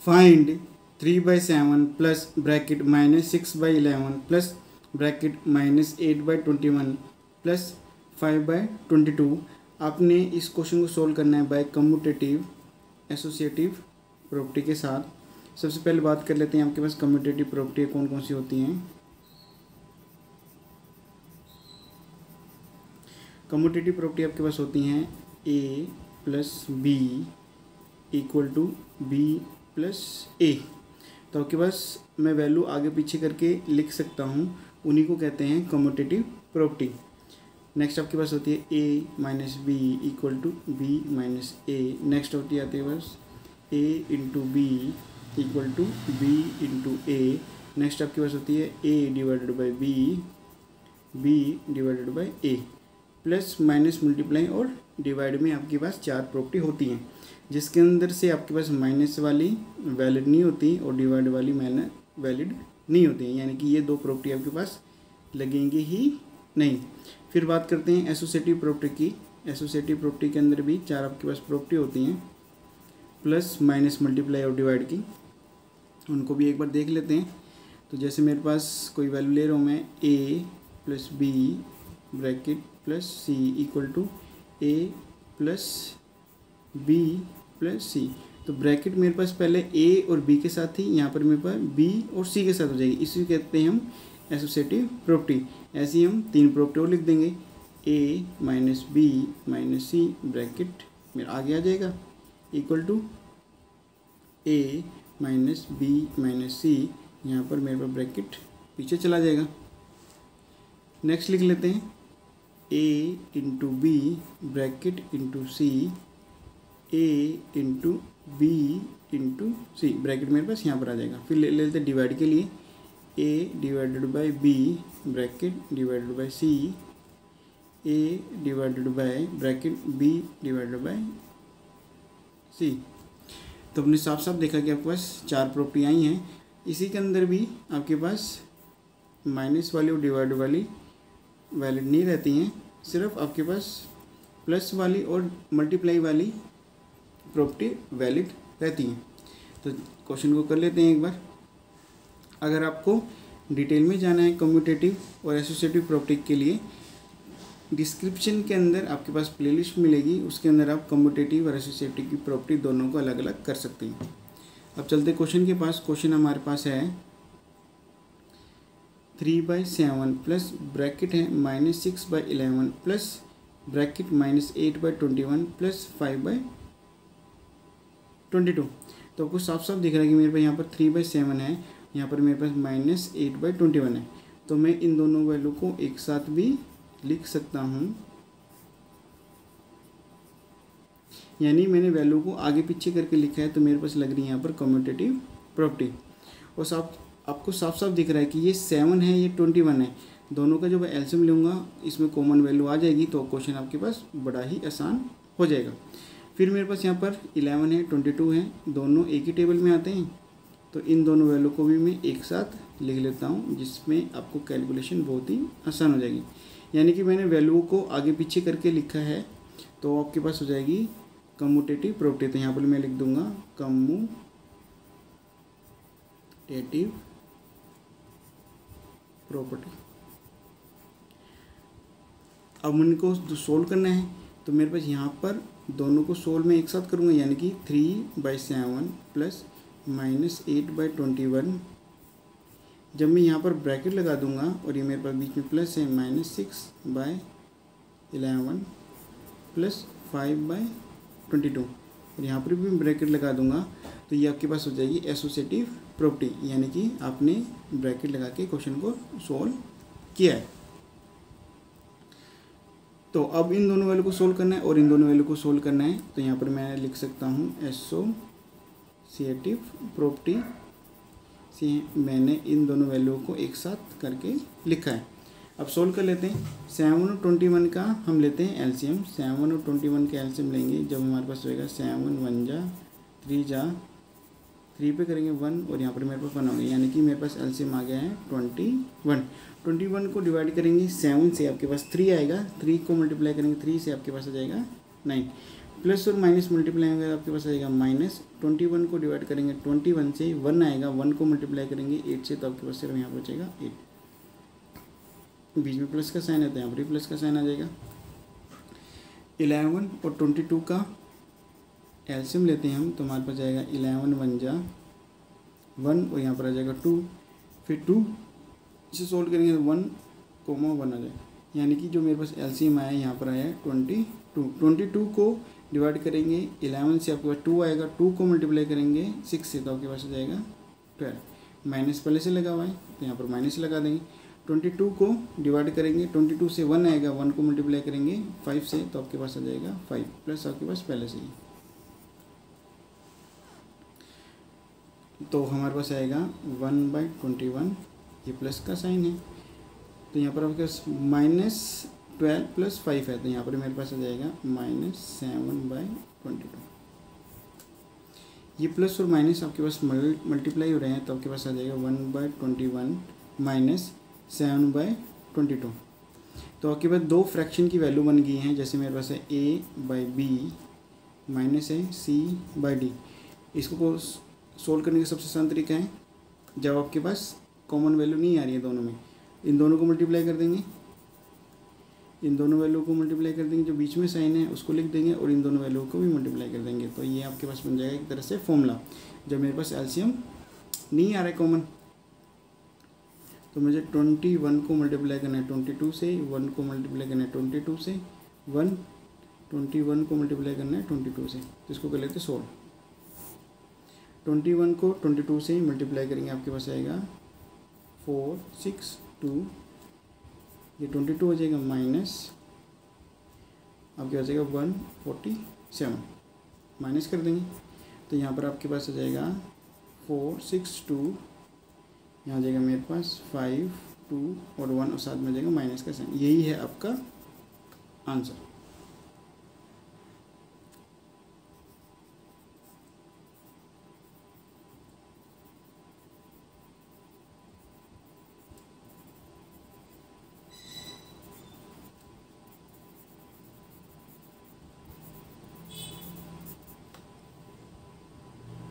Find 3/7 plus bracket -6/11 plus bracket -8/21 plus 5/22। आपने इस question को सोल्व करना है बाय कम्यूटेटिव एसोसिएटिव प्रॉपर्टी के साथ। सबसे पहले बात कर लेते हैं आपके पास कम्यूटेटिव प्रॉपर्टी कौन कौन सी होती हैं। कम्यूटेटिव प्रॉपर्टी आपके पास होती हैं A + B = B + A। तो आपके पास मैं वैल्यू आगे पीछे करके लिख सकता हूँ, उन्हीं को कहते हैं कम्यूटेटिव प्रॉपर्टी। नेक्स्ट आपके पास होती है A - B = B - A। Next होती आती है बस A × B = B × A। Next आपके पास होती है A/B B/A। Plus minus multiply और डिवाइड में आपके पास 4 प्रॉपर्टी होती हैं, जिसके अंदर से आपके पास माइनस वाली वैलिड नहीं होती और डिवाइड वाली वैलिड नहीं होती है, यानी कि ये 2 प्रॉपर्टी आपके पास लगेंगी ही नहीं। फिर बात करते हैं एसोसिएटिव प्रॉपर्टी की। एसोसिएटिव प्रॉपर्टी के अंदर भी 4 आपके पास प्रॉपर्टी होती हैं, प्लस माइनस मल्टीप्लाई और डिवाइड की। उनको भी एक बार देख लेते हैं। तो जैसे मेरे पास कोई वैल्यू ले रहा हूँ मैं A + B bracket plus C = A + B + C। तो ब्रैकेट मेरे पास पहले A और B के साथ थी, यहाँ पर मेरे पास B और C के साथ हो जाएगी। इसी कहते हैं हम एसोसिएटिव प्रॉपर्टी। ऐसे ही हम 3 प्रॉपर्टी और लिख देंगे A - B - C ब्रैकेट मेरा आगे आ जाएगा = A - B - C। यहाँ पर मेरे पास ब्रैकेट पीछे चला जाएगा। नेक्स्ट लिख लेते हैं A × B bracket × C A × B × C bracket मेरे पास यहाँ पर आ जाएगा। फिर ले लेते हैं डिवाइड के लिए A/B bracket / C A/ bracket B/C। तो हमने साफ साफ देखा कि आपके पास 4 प्रॉपर्टी आई हैं। इसी के अंदर भी आपके पास माइनस वाली और डिवाइड वाली वैलिड नहीं रहती हैं, सिर्फ आपके पास प्लस वाली और मल्टीप्लाई वाली प्रॉपर्टी वैलिड रहती हैं। तो क्वेश्चन को कर लेते हैं एक बार। अगर आपको डिटेल में जाना है कम्यूटेटिव और एसोसिएटिव प्रॉपर्टी के लिए, डिस्क्रिप्शन के अंदर आपके पास प्लेलिस्ट मिलेगी, उसके अंदर आप कम्यूटेटिव और एसोसिएटिव की प्रॉपर्टी दोनों को अलग अलग कर सकते हैं। अब चलते क्वेश्चन के पास। क्वेश्चन हमारे पास है 3/7 प्लस ब्रैकेट है -6/11 प्लस ब्रैकेट -8/21 प्लस 5/22। तो आपको साफ साफ दिख रहा है कि मेरे पास यहाँ पर 3/7 है, यहाँ पर मेरे पास -8/21 है। तो मैं इन दोनों वैल्यू को एक साथ भी लिख सकता हूँ, यानी मैंने वैल्यू को आगे पीछे करके लिखा है, तो मेरे पास लग रही है यहाँ पर कम्यूटेटिव प्रॉपर्टी। और आपको साफ साफ दिख रहा है कि ये 7 है, ये 21 है। दोनों का जो मैं एलसीएम लूँगा इसमें कॉमन वैल्यू आ जाएगी, तो क्वेश्चन आपके पास बड़ा ही आसान हो जाएगा। फिर मेरे पास यहाँ पर 11 है, 22 है, दोनों एक ही टेबल में आते हैं। तो इन दोनों वैल्यू को भी मैं एक साथ लिख लेता हूँ, जिसमें आपको कैलकुलेशन बहुत ही आसान हो जाएगी। यानी कि मैंने वैल्यू को आगे पीछे करके लिखा है, तो आपके पास हो जाएगी कम्यूटेटिव प्रॉपर्टी। तो यहाँ पर मैं लिख दूंगा कम्यूटेटिव प्रॉपर्टी। अब इनको सोल्व करना है, तो मेरे पास यहाँ पर दोनों को सोल्व में एक साथ करूँगा, यानी कि 3/7 प्लस -8/21। जब मैं यहाँ पर ब्रैकेट लगा दूंगा और ये मेरे पास बीच में प्लस है -6/11 प्लस 5/22, और यहाँ पर भी मैं ब्रैकेट लगा दूंगा, तो ये आपके पास हो जाएगी एसोसिएटिव प्रॉपर्टी, यानी कि आपने ब्रैकेट लगा के क्वेश्चन को सोल्व किया है। तो अब इन दोनों वैल्यू को सोल्व करना है और इन दोनों वैल्यू को सोल्व करना है, तो यहाँ पर मैं लिख सकता हूँ एसोसिएटिव प्रॉपर्टी से मैंने इन दोनों वैल्यू को एक साथ करके लिखा है। अब सोल्व कर लेते हैं। 7 और 21 का हम लेते हैं एलसीएम। 7 और 21 का एलसीएम लेंगे, जब हमारे पास होएगा 7 1 जा 3 जा 3 पे करेंगे 1 और यहाँ पर मेरे पास 1 हो गया, यानी कि मेरे पास एलसीएम आ गया है 21। 21 को डिवाइड करेंगे 7 से, आपके पास 3 आएगा। 3 को मल्टीप्लाई करेंगे 3 से, आपके पास आ जाएगा 9। प्लस और माइनस मल्टीप्लाई होंगे तो आपके पास आएगा -21 को डिवाइड करेंगे 21 से 1 आएगा, 1 को मल्टीप्लाई करेंगे 8 से तो आपके पास सिर्फ यहाँ बचेगा 8। बीच में प्लस का साइन आता है, यहाँ पर प्लस का साइन आ जाएगा। 11 और 22 का एलसीएम लेते हैं हम तो हमारे पास जाएगा 11 1 जा 1 और यहाँ पर आ जाएगा 2, फिर 2 से सोल्व करेंगे तो 1, 1 आ जाएगा, यानी कि जो मेरे पास एलसीएम आया यहाँ पर आया है 22 को डिवाइड करेंगे 11 से आपके पास 2 आएगा, 2 को मल्टीप्लाई करेंगे 6 से तो आपके पास आ जाएगा 12। माइनस पहले से लगा हुआ है तो यहाँ पर माइनस लगा देंगे। 22 को डिवाइड करेंगे 22 से 1 आएगा, 1 को मल्टीप्लाई करेंगे 5 से तो आपके पास आ जाएगा 5 प्लस आपके पास पहले से ही, तो हमारे पास आएगा 1/21, ये प्लस का साइन है तो यहाँ पर आपके पास -12 + 5 है तो यहाँ पर मेरे पास आ जाएगा -7/22। ये प्लस और माइनस आपके पास मल्टीप्लाई हो रहे हैं तो आपके पास आ जाएगा 1/21 - 7/22। तो आपके पास दो फ्रैक्शन की वैल्यू बन गई हैं, जैसे मेरे पास है a/b माइनस है c/d। इसको सोल्व करने का सबसे आसान तरीका है, जब आपके पास कॉमन वैल्यू नहीं आ रही है दोनों में, इन दोनों को मल्टीप्लाई कर देंगे, इन दोनों वैल्यू को मल्टीप्लाई कर देंगे, जो बीच में साइन है उसको लिख देंगे और इन दोनों वैल्यू को भी मल्टीप्लाई कर देंगे, तो ये आपके पास बन जाएगा एक तरह से फॉर्मूला। जब मेरे पास एलसीएम नहीं आ रहा है कॉमन तो मुझे 21 को मल्टीप्लाई करना है 22 से, 1 को मल्टीप्लाई करना है 22 से, 21 को मल्टीप्लाई करना है 22 से, तो इसको कर लेते हैं सोल्व। 21 को 22 से मल्टीप्लाई करेंगे आपके पास आएगा 462, ये 22 हो जाएगा माइनस आपके पास आएगा 147, माइनस कर देंगे तो यहाँ पर आपके पास आ जाएगा 462, यहाँ आ जाएगा मेरे पास 5 2 और 1 और साथ में आ जाएगा माइनस का साइन। यही है आपका आंसर।